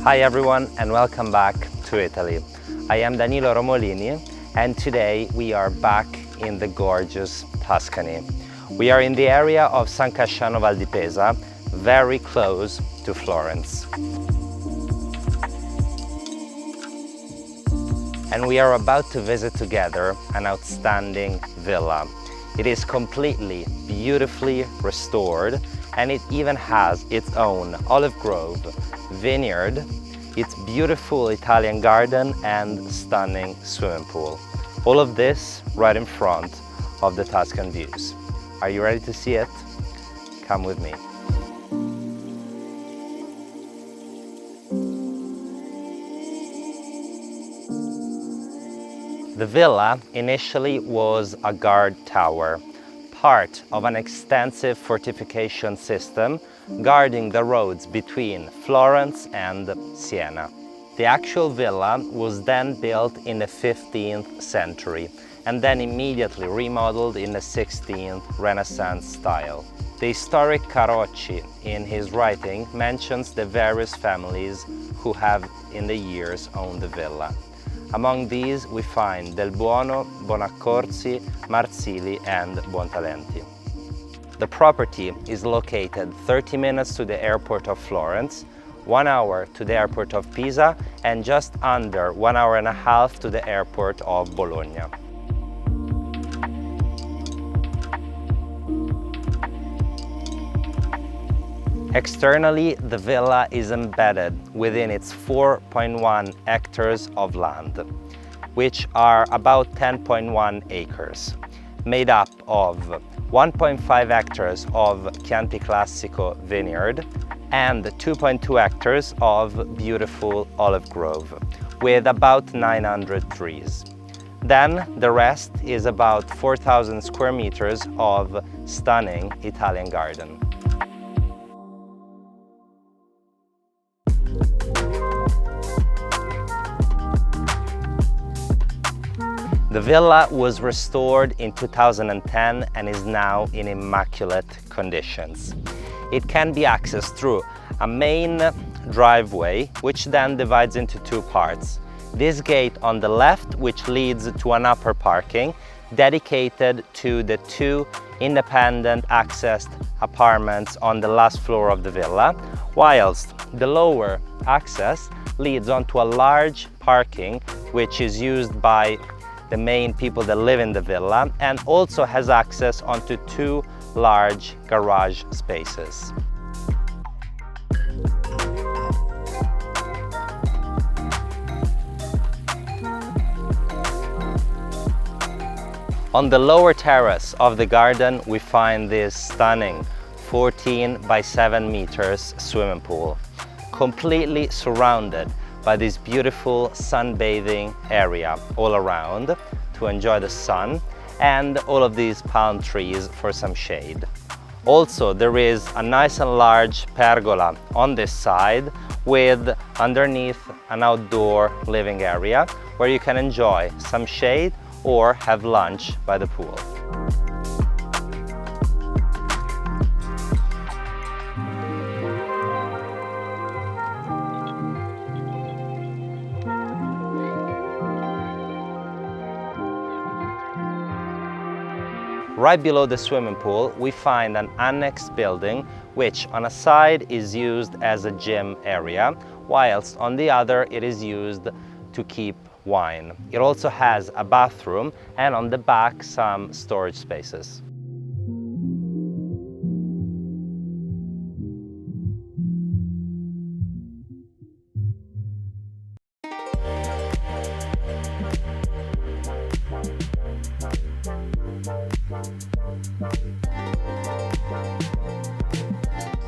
Hi everyone and welcome back to Italy. I am Danilo Romolini and today we are back in the gorgeous Tuscany. We are in the area of San Casciano, Val di Pesa, very close to Florence. And we are about to visit together an outstanding villa. It is completely, beautifully restored, and it even has its own olive grove, vineyard, its beautiful Italian garden and stunning swimming pool. All of this right in front of the Tuscan views. Are you ready to see it? Come with me. The villa initially was a guard tower, part of an extensive fortification system guarding the roads between Florence and Siena. The actual villa was then built in the 15th century and then immediately remodeled in the 16th Renaissance style. The historic Carocci in his writing mentions the various families who have in the years owned the villa. Among these we find Del Buono, Bonaccorsi, Marzili and Buontalenti. The property is located 30 minutes to the airport of Florence, 1 hour to the airport of Pisa and just under 1 hour and a half to the airport of Bologna. Externally, the villa is embedded within its 4.1 hectares of land, which are about 10.1 acres, made up of 1.5 hectares of Chianti Classico vineyard and 2.2 hectares of beautiful olive grove with about 900 trees. Then the rest is about 4,000 square meters of stunning Italian garden. The villa was restored in 2010 and is now in immaculate conditions. It can be accessed through a main driveway, which then divides into two parts. This gate on the left, which leads to an upper parking, dedicated to the two independent accessed apartments on the last floor of the villa, whilst the lower access leads onto a large parking, which is used by the main people that live in the villa and also has access onto two large garage spaces. On the lower terrace of the garden we find this stunning 14 by 7 meters swimming pool, completely surrounded by this beautiful sunbathing area all around to enjoy the sun and all of these palm trees for some shade. Also, there is a nice and large pergola on this side with underneath an outdoor living area where you can enjoy some shade or have lunch by the pool. Right below the swimming pool, we find an annex building, which on a side is used as a gym area, whilst on the other it is used to keep wine. It also has a bathroom and on the back some storage spaces.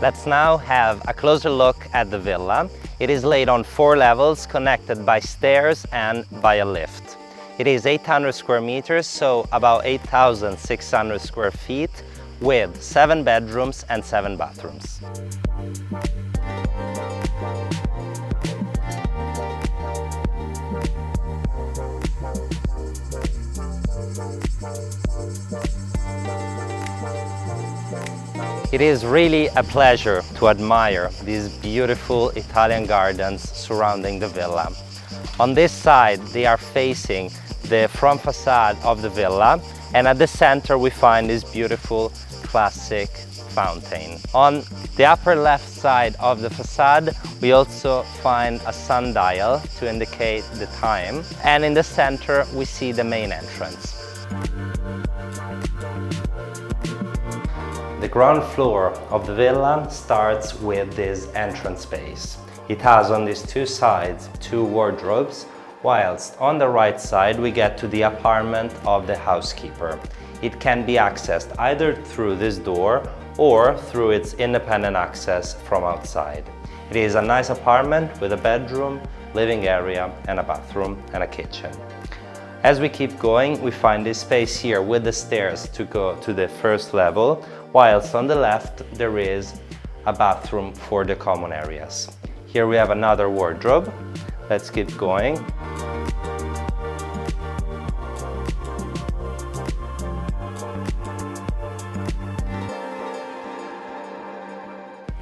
Let's now have a closer look at the villa. It is laid on 4 levels connected by stairs and by a lift. It is 800 square meters, so about 8,600 square feet with 7 bedrooms and 7 bathrooms. It is really a pleasure to admire these beautiful Italian gardens surrounding the villa. On this side, they are facing the front facade of the villa, and at the center we find this beautiful classic fountain. On the upper left side of the facade, we also find a sundial to indicate the time, and in the center we see the main entrance. The ground floor of the villa starts with this entrance space. It has on these two sides two wardrobes, whilst on the right side we get to the apartment of the housekeeper. It can be accessed either through this door or through its independent access from outside. It is a nice apartment with a bedroom, living area, and a bathroom and a kitchen. As we keep going, we find this space here with the stairs to go to the first level, whilst on the left there is a bathroom for the common areas. Here we have another wardrobe. Let's keep going.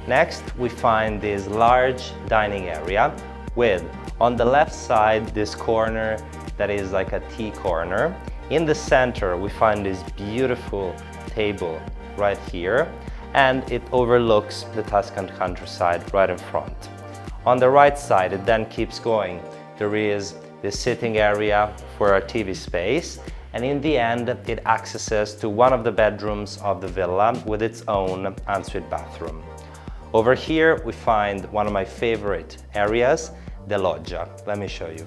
Next, we find this large dining area with, on the left side, this corner that is like a tea corner. In the center, we find this beautiful table right here, and it overlooks the Tuscan countryside right in front. On the right side, it then keeps going. There is the sitting area for our TV space, and in the end, it accesses to one of the bedrooms of the villa with its own ensuite bathroom. Over here, we find one of my favorite areas, the loggia. Let me show you.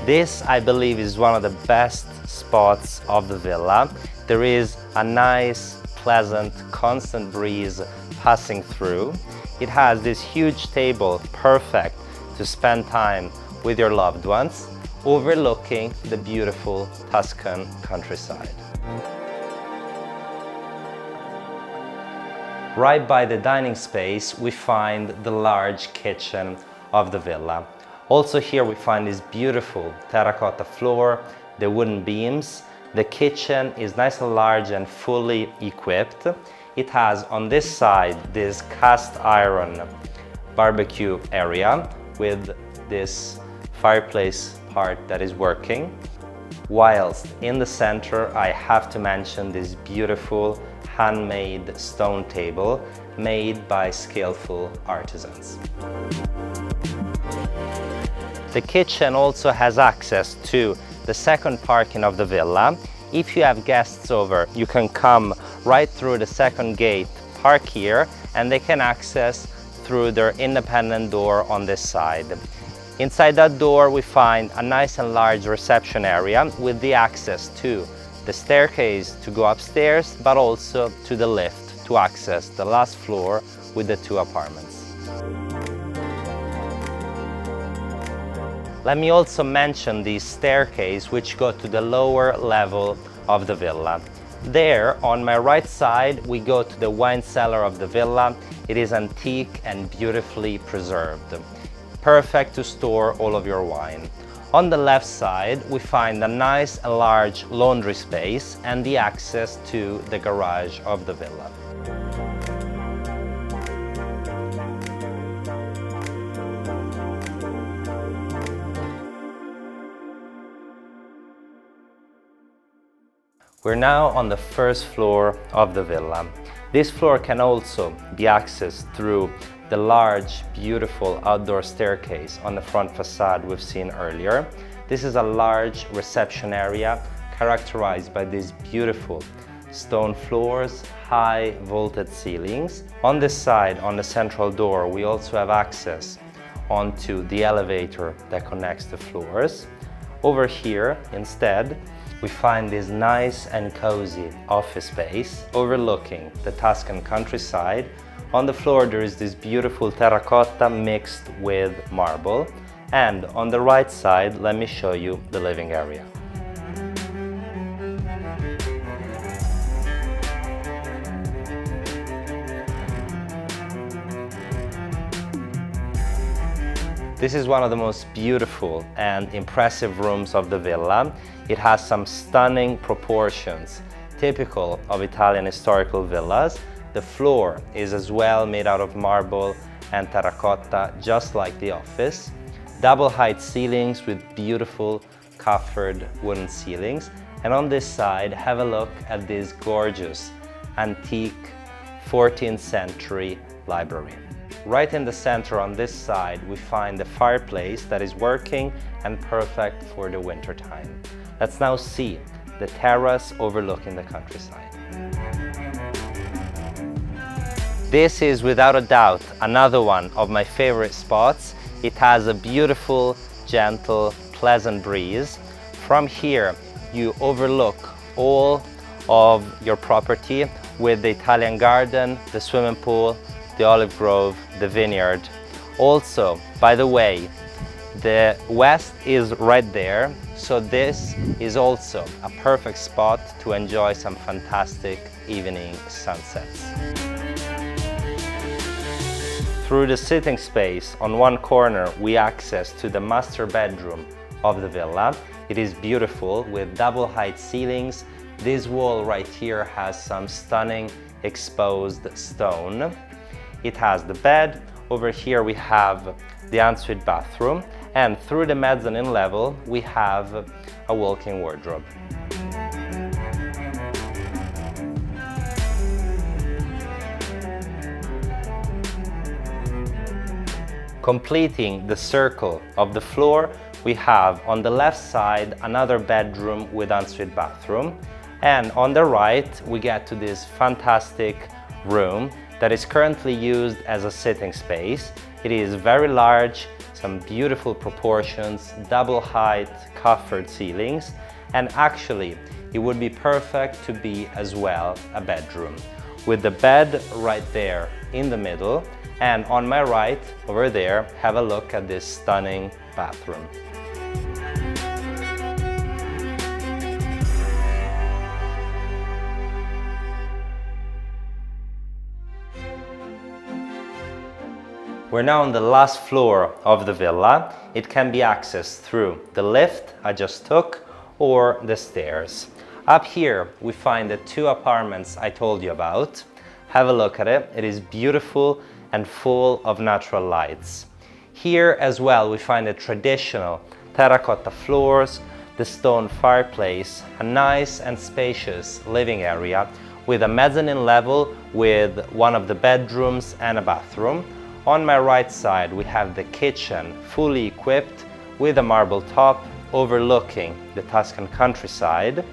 This, I believe, is one of the best spots of the villa. There is a nice, pleasant, constant breeze passing through. It has this huge table, perfect to spend time with your loved ones, overlooking the beautiful Tuscan countryside. Right by the dining space, we find the large kitchen of the villa. Also here we find this beautiful terracotta floor, the wooden beams. The kitchen is nice and large and fully equipped. It has on this side this cast iron barbecue area with this fireplace part that is working. Whilst in the center, I have to mention this beautiful handmade stone table made by skillful artisans. The kitchen also has access to the second parking of the villa. If you have guests over, you can come right through the second gate, park here, and they can access through their independent door on this side. Inside that door, we find a nice and large reception area with the access to the staircase to go upstairs, but also to the lift to access the last floor with the two apartments. Let me also mention the staircase which go to the lower level of the villa. There, on my right side, we go to the wine cellar of the villa. It is antique and beautifully preserved. Perfect to store all of your wine. On the left side, we find a nice and large laundry space and the access to the garage of the villa. We're now on the first floor of the villa. This floor can also be accessed through the large, beautiful outdoor staircase on the front facade we've seen earlier. This is a large reception area characterized by these beautiful stone floors, high vaulted ceilings. On this side, on the central door, we also have access onto the elevator that connects the floors. Over here, instead, we find this nice and cozy office space overlooking the Tuscan countryside. On the floor there is this beautiful terracotta mixed with marble, and on the right side, let me show you the living area. This is one of the most beautiful and impressive rooms of the villa. It has some stunning proportions. typical of Italian historical villas. The floor is as well made out of marble and terracotta, just like the office. Double height ceilings with beautiful coffered wooden ceilings. And on this side, have a look at this gorgeous antique 14th century library. Right in the center on this side, we find the fireplace that is working and perfect for the winter time. Let's now see the terrace overlooking the countryside. This is without a doubt another one of my favorite spots. It has a beautiful, gentle, pleasant breeze. From here, you overlook all of your property with the Italian garden, the swimming pool, the olive grove, the vineyard. Also, by the way, the west is right there, so this is also a perfect spot to enjoy some fantastic evening sunsets. Through the sitting space on one corner, we access to the master bedroom of the villa. It is beautiful with double height ceilings. This wall right here has some stunning exposed stone. It has the bed. Over here we have the ensuite bathroom, and through the mezzanine level we have a walk-in wardrobe. Completing the circle of the floor, we have on the left side another bedroom with ensuite bathroom, and on the right we get to this fantastic room that is currently used as a sitting space. It is very large, some beautiful proportions, double height coffered ceilings, and actually it would be perfect to be as well a bedroom, with the bed right there in the middle. And on my right, over there, have a look at this stunning bathroom. We're now on the last floor of the villa. It can be accessed through the lift I just took or the stairs. Up here, we find the two apartments I told you about. Have a look at it. It is beautiful and full of natural lights. Here as well we find the traditional terracotta floors, the stone fireplace, a nice and spacious living area with a mezzanine level with one of the bedrooms and a bathroom. On my right side we have the kitchen fully equipped with a marble top overlooking the Tuscan countryside,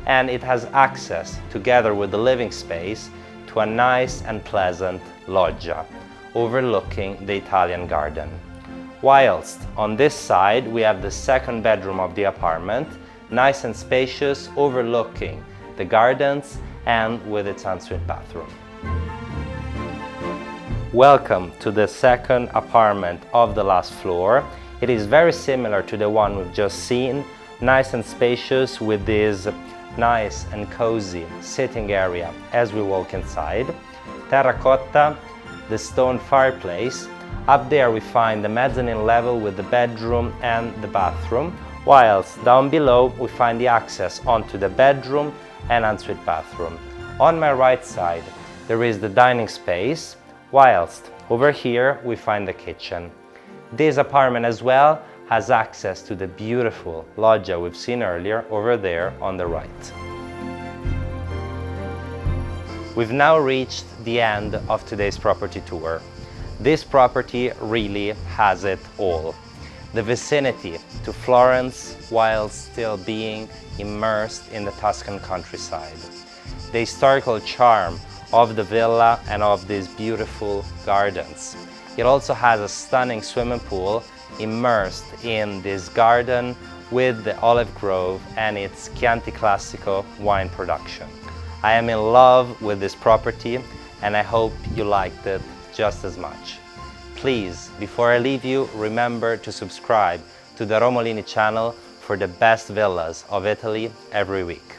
and it has access together with the living space to a nice and pleasant loggia overlooking the Italian garden. Whilst on this side we have the second bedroom of the apartment, nice and spacious, overlooking the gardens and with its ensuite bathroom. Welcome to the second apartment of the last floor. It is very similar to the one we've just seen, nice and spacious with this nice and cozy sitting area as we walk inside. Terracotta, the stone fireplace. Up there we find the mezzanine level with the bedroom and the bathroom, whilst down below we find the access onto the bedroom and ensuite bathroom. On my right side there is the dining space, whilst over here we find the kitchen. This apartment as well has access to the beautiful loggia we've seen earlier over there on the right. We've now reached the end of today's property tour. This property really has it all. The vicinity to Florence while still being immersed in the Tuscan countryside. The historical charm of the villa and of these beautiful gardens. It also has a stunning swimming pool immersed in this garden with the olive grove and its Chianti Classico wine production. I am in love with this property and I hope you liked it just as much. Please, before I leave you, remember to subscribe to the Romolini channel for the best villas of Italy every week.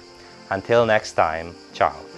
Until next time, ciao!